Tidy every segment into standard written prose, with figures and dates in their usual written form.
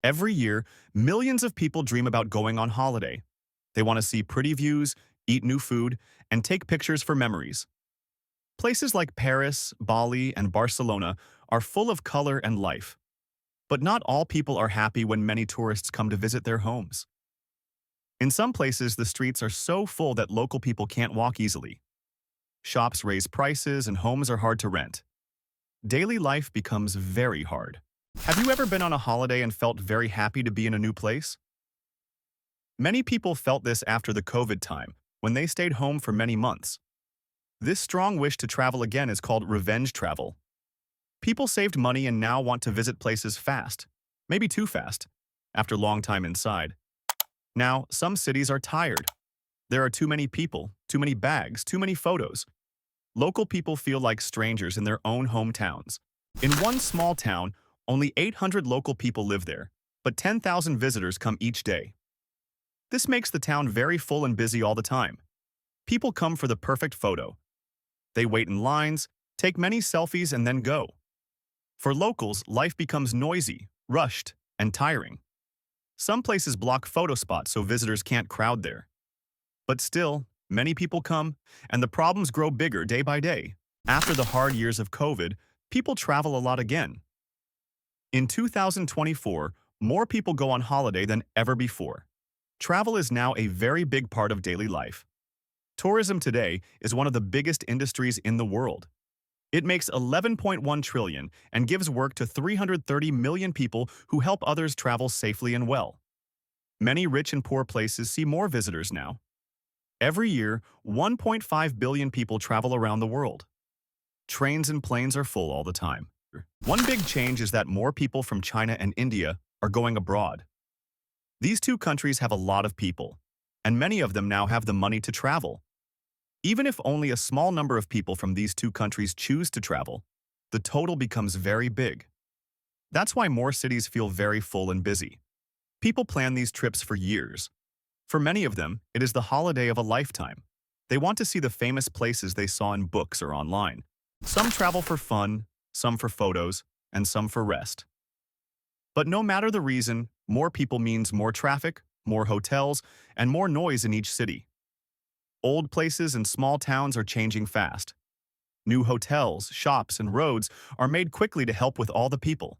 Every year, millions of people dream about going on holiday. They want to see pretty views, eat new food, and take pictures for memories. Places like Paris, Bali, and Barcelona are full of color and life. But not all people are happy when many tourists come to visit their homes. In some places, the streets are so full that local people can't walk easily. Shops raise prices and homes are hard to rent. Daily life becomes very hard. Have you ever been on a holiday and felt very happy to be in a new place? Many people felt this after the COVID time, when they stayed home for many months. This strong wish to travel again is called revenge travel. People saved money and now want to visit places fast, maybe too fast, after long time inside. Now, some cities are tired. There are too many people, too many bags, too many photos. Local people feel like strangers in their own hometowns. In one small town, only 800 local people live there, but 10,000 visitors come each day. This makes the town very full and busy all the time. People come for the perfect photo. They wait in lines, take many selfies, and then go. For locals, life becomes noisy, rushed, and tiring. Some places block photo spots so visitors can't crowd there. But still, many people come, and the problems grow bigger day by day. After the hard years of COVID, people travel a lot again. In 2024, more people go on holiday than ever before. Travel is now a very big part of daily life. Tourism today is one of the biggest industries in the world. It makes 11.1 trillion and gives work to 330 million people who help others travel safely and well. Many rich and poor places see more visitors now. Every year, 1.5 billion people travel around the world. Trains and planes are full all the time. One big change is that more people from China and India are going abroad. These two countries have a lot of people, and many of them now have the money to travel. Even if only a small number of people from these two countries choose to travel, the total becomes very big. That's why more cities feel very full and busy. People plan these trips for years. For many of them, it is the holiday of a lifetime. They want to see the famous places they saw in books or online. Some travel for fun, some for photos, and some for rest. But no matter the reason, more people means more traffic, more hotels, and more noise in each city. Old places and small towns are changing fast. New hotels, shops, and roads are made quickly to help with all the people.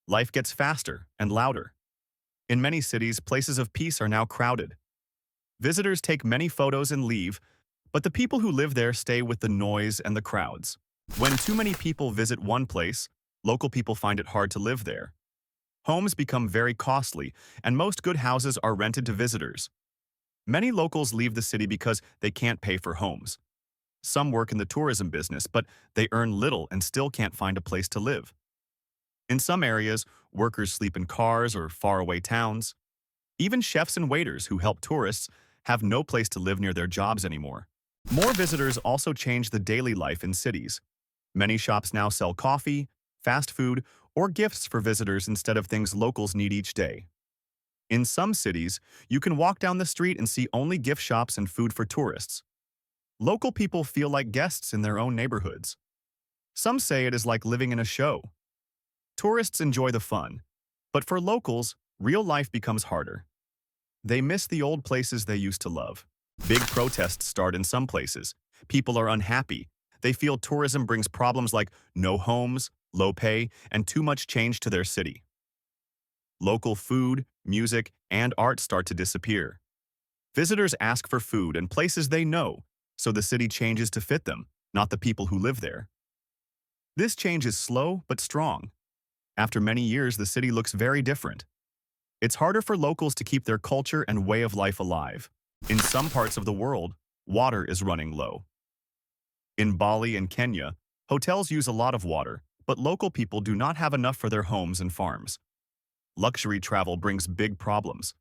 Life gets faster and louder. In many cities, places of peace are now crowded. Visitors take many photos and leave, but the people who live there stay with the noise and the crowds. When too many people visit one place, local people find it hard to live there. Homes become very costly, and most good houses are rented to visitors. Many locals leave the city because they can't pay for homes. Some work in the tourism business, but they earn little and still can't find a place to live. In some areas, workers sleep in cars or faraway towns. Even chefs and waiters who help tourists have no place to live near their jobs anymore. More visitors also change the daily life in cities. Many shops now sell coffee, fast food, or gifts for visitors instead of things locals need each day. In some cities, you can walk down the street and see only gift shops and food for tourists. Local people feel like guests in their own neighborhoods. Some say it is like living in a show. Tourists enjoy the fun, but for locals, real life becomes harder. They miss the old places they used to love. Big protests start in some places. People are unhappy. They feel tourism brings problems like no homes, low pay, and too much change to their city. Local food, music, and art start to disappear. Visitors ask for food and places they know, so the city changes to fit them, not the people who live there. This change is slow but strong. After many years, the city looks very different. It's harder for locals to keep their culture and way of life alive. In some parts of the world, water is running low. In Bali and Kenya, hotels use a lot of water, but local people do not have enough for their homes and farms. Luxury travel brings big problems.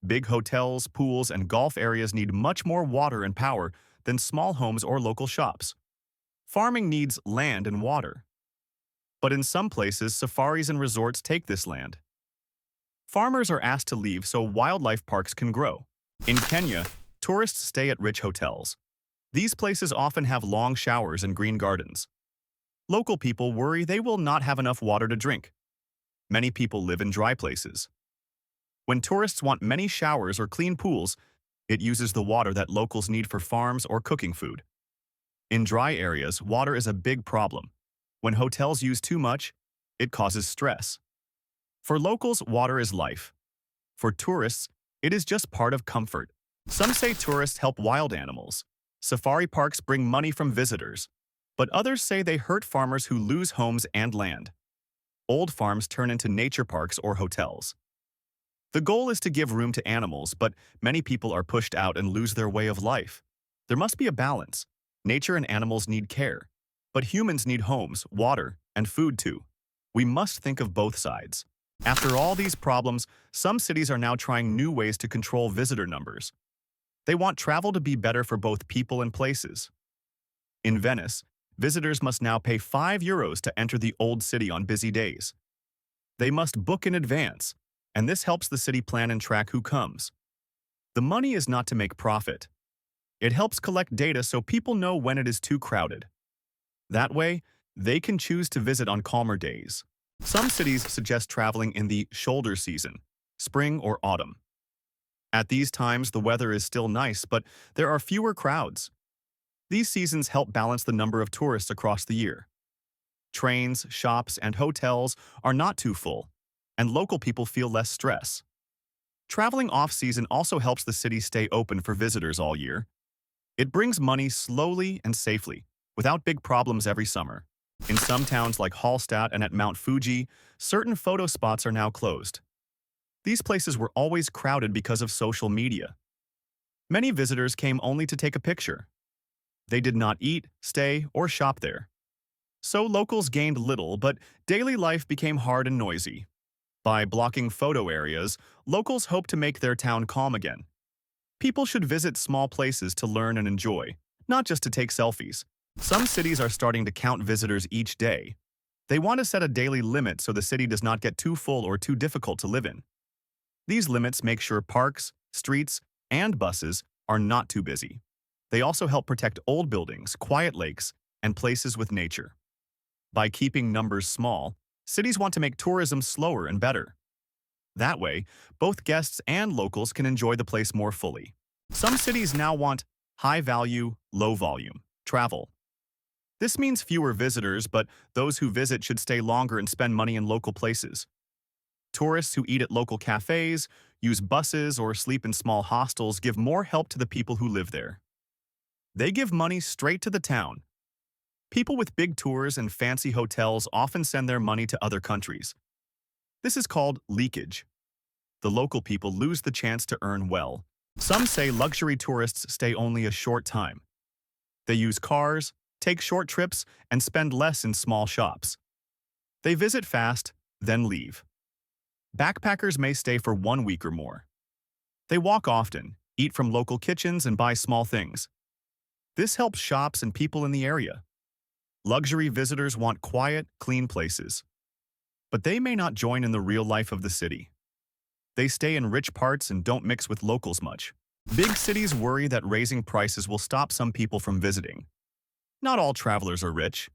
Big hotels, pools, and golf areas need much more water and power than small homes or local shops. Farming needs land and water. But in some places, safaris and resorts take this land. Farmers are asked to leave so wildlife parks can grow. In Kenya, tourists stay at rich hotels. These places often have long showers and green gardens. Local people worry they will not have enough water to drink. Many people live in dry places. When tourists want many showers or clean pools, it uses the water that locals need for farms or cooking food. In dry areas, water is a big problem. When hotels use too much, it causes stress. For locals, water is life. For tourists, it is just part of comfort. Some say tourists help wild animals. Safari parks bring money from visitors. But others say they hurt farmers who lose homes and land. Old farms turn into nature parks or hotels. The goal is to give room to animals, but many people are pushed out and lose their way of life. There must be a balance. Nature and animals need care. But humans need homes, water, and food too. We must think of both sides. After all these problems, some cities are now trying new ways to control visitor numbers. They want travel to be better for both people and places. In Venice, visitors must now pay €5 to enter the old city on busy days. They must book in advance, and this helps the city plan and track who comes. The money is not to make profit. It helps collect data so people know when it is too crowded. That way, they can choose to visit on calmer days. Some cities suggest traveling in the shoulder season, spring or autumn. At these times, the weather is still nice, but there are fewer crowds. These seasons help balance the number of tourists across the year. Trains, shops, and hotels are not too full, and local people feel less stress. Traveling off-season also helps the city stay open for visitors all year. It brings money slowly and safely, without big problems every summer. In some towns like Hallstatt and at Mount Fuji, certain photo spots are now closed. These places were always crowded because of social media. Many visitors came only to take a picture. They did not eat, stay, or shop there. So locals gained little, but daily life became hard and noisy. By blocking photo areas, locals hope to make their town calm again. People should visit small places to learn and enjoy, not just to take selfies. Some cities are starting to count visitors each day. They want to set a daily limit so the city does not get too full or too difficult to live in. These limits make sure parks, streets, and buses are not too busy. They also help protect old buildings, quiet lakes, and places with nature. By keeping numbers small, cities want to make tourism slower and better. That way, both guests and locals can enjoy the place more fully. Some cities now want high-value, low-volume travel. This means fewer visitors, but those who visit should stay longer and spend money in local places. Tourists who eat at local cafes, use buses, or sleep in small hostels give more help to the people who live there. They give money straight to the town. People with big tours and fancy hotels often send their money to other countries. This is called leakage. The local people lose the chance to earn well. Some say luxury tourists stay only a short time. They use cars, take short trips, and spend less in small shops. They visit fast, then leave. Backpackers may stay for 1 week or more. They walk often, eat from local kitchens, and buy small things. This helps shops and people in the area. Luxury visitors want quiet, clean places. But they may not join in the real life of the city. They stay in rich parts and don't mix with locals much. Big cities worry that raising prices will stop some people from visiting. Not all travelers are rich.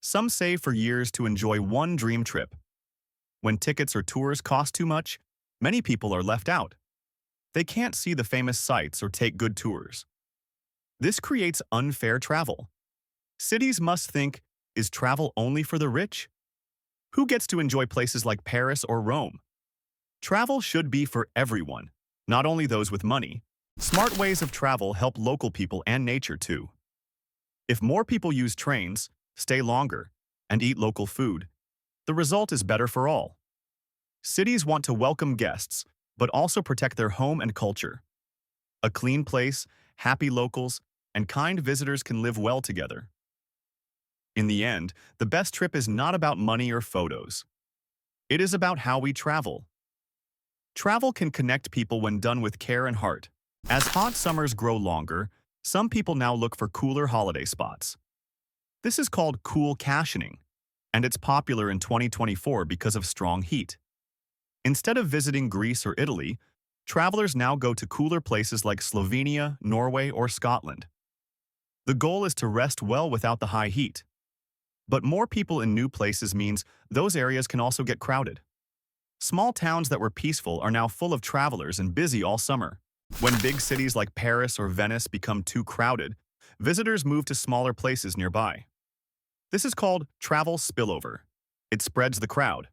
Some save for years to enjoy one dream trip. When tickets or tours cost too much, many people are left out. They can't see the famous sites or take good tours. This creates unfair travel. Cities must think, is travel only for the rich? Who gets to enjoy places like Paris or Rome? Travel should be for everyone, not only those with money. Smart ways of travel help local people and nature too. If more people use trains, stay longer, and eat local food, the result is better for all. Cities want to welcome guests, but also protect their home and culture. A clean place, happy locals, and kind visitors can live well together. In the end, the best trip is not about money or photos. It is about how we travel. Travel can connect people when done with care and heart. As hot summers grow longer, some people now look for cooler holiday spots. This is called cool cashioning, and it's popular in 2024 because of strong heat. Instead of visiting Greece or Italy, travelers now go to cooler places like Slovenia, Norway, or Scotland. The goal is to rest well without the high heat. But more people in new places means those areas can also get crowded. Small towns that were peaceful are now full of travelers and busy all summer. When big cities like Paris or Venice become too crowded, visitors move to smaller places nearby. This is called travel spillover. It spreads the crowd.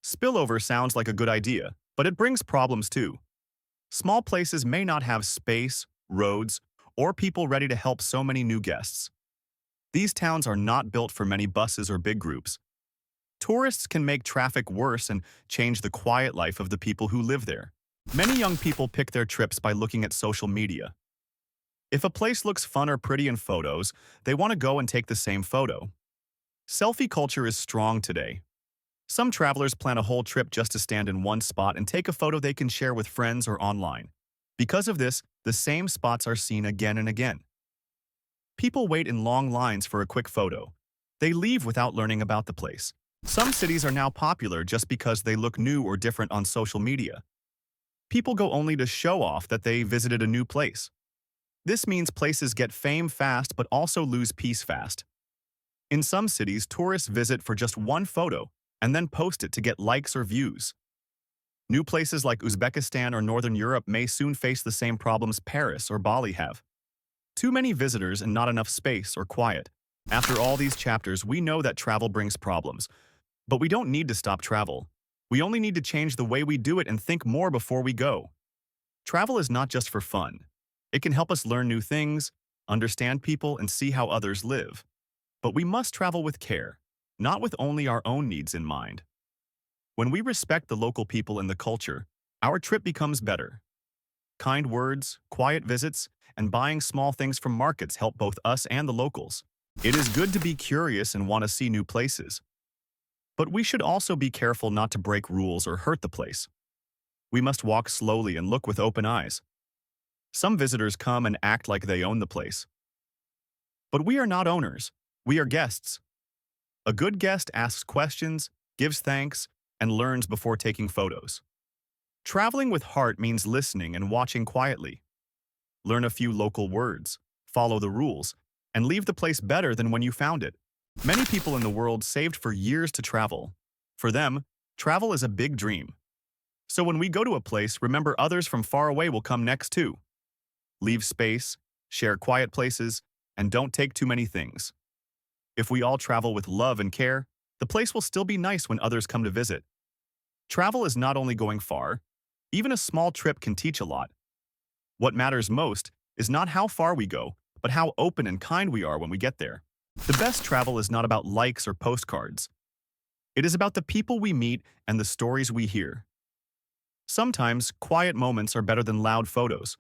Spillover sounds like a good idea, but it brings problems too. Small places may not have space, roads, or people ready to help so many new guests. These towns are not built for many buses or big groups. Tourists can make traffic worse and change the quiet life of the people who live there. Many young people pick their trips by looking at social media. If a place looks fun or pretty in photos, they want to go and take the same photo. Selfie culture is strong today. Some travelers plan a whole trip just to stand in one spot and take a photo they can share with friends or online. Because of this, the same spots are seen again and again. People wait in long lines for a quick photo. They leave without learning about the place. Some cities are now popular just because they look new or different on social media. People go only to show off that they visited a new place. This means places get fame fast but also lose peace fast. In some cities, tourists visit for just one photo and then post it to get likes or views. New places like Uzbekistan or Northern Europe may soon face the same problems Paris or Bali have. Too many visitors and not enough space or quiet. After all these chapters, we know that travel brings problems. But we don't need to stop travel. We only need to change the way we do it and think more before we go. Travel is not just for fun. It can help us learn new things, understand people, and see how others live. But we must travel with care, not with only our own needs in mind. When we respect the local people and the culture, our trip becomes better. Kind words, quiet visits, and buying small things from markets help both us and the locals. It is good to be curious and want to see new places. But we should also be careful not to break rules or hurt the place. We must walk slowly and look with open eyes. Some visitors come and act like they own the place. But we are not owners. We are guests. A good guest asks questions, gives thanks, and learns before taking photos. Traveling with heart means listening and watching quietly. Learn a few local words, follow the rules, and leave the place better than when you found it. Many people in the world saved for years to travel. For them, travel is a big dream. So when we go to a place, remember others from far away will come next too. Leave space, share quiet places, and don't take too many things. If we all travel with love and care, the place will still be nice when others come to visit. Travel is not only going far. Even a small trip can teach a lot. What matters most is not how far we go, but how open and kind we are when we get there. The best travel is not about likes or postcards. It is about the people we meet and the stories we hear. Sometimes, quiet moments are better than loud photos.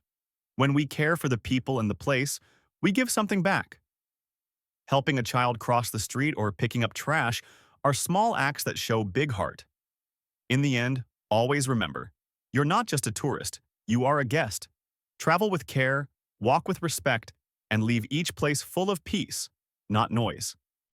When we care for the people and the place, we give something back. Helping a child cross the street or picking up trash are small acts that show big heart. In the end, always remember, you're not just a tourist, you are a guest. Travel with care, walk with respect, and leave each place full of peace, not noise.